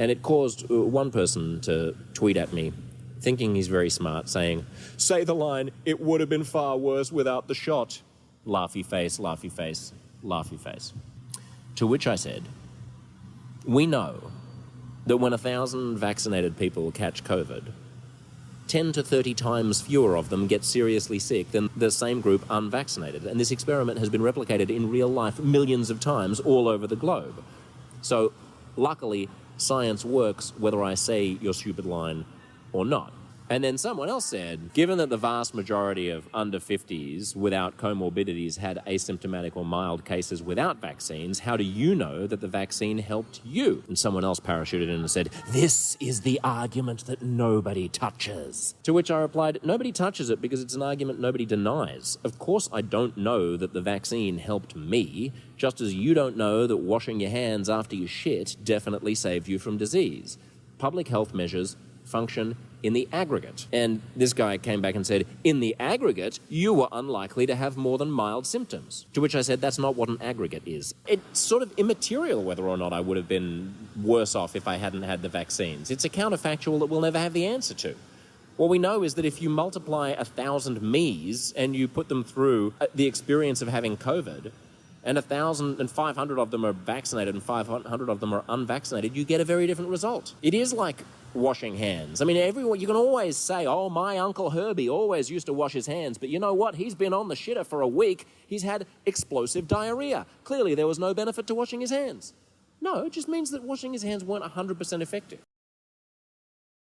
And it caused one person to tweet at me, thinking he's very smart, saying, "Say the line, it would have been far worse without the shot." Laughy face, laughy face, laughy face. To which I said, we know that when 1,000 vaccinated people catch COVID, 10 to 30 times fewer of them get seriously sick than the same group unvaccinated. And this experiment has been replicated in real life millions of times all over the globe. So, luckily, science works whether I say your stupid line or not. And then someone else said, given that the vast majority of under 50s without comorbidities had asymptomatic or mild cases without vaccines, how do you know that the vaccine helped you? And someone else parachuted in and said, this is the argument that nobody touches. To which I replied, nobody touches it because it's an argument nobody denies. Of course I don't know that the vaccine helped me, just as you don't know that washing your hands after you shit definitely saved you from disease. Public health measures function in the aggregate. And this guy came back and said, in the aggregate, you were unlikely to have more than mild symptoms. To which I said, that's not what an aggregate is. It's sort of immaterial whether or not I would have been worse off if I hadn't had the vaccines. It's a counterfactual that we'll never have the answer to. What we know is that if you multiply 1,000 me's and you put them through the experience of having COVID, and 1,500 of them are vaccinated and 500 of them are unvaccinated, you get a very different result. It is like washing hands. I mean, everyone, you can always say, oh, my Uncle Herbie always used to wash his hands, but you know what? He's been on the shitter for a week. He's had explosive diarrhea. Clearly, there was no benefit to washing his hands. No, it just means that washing his hands weren't 100% effective.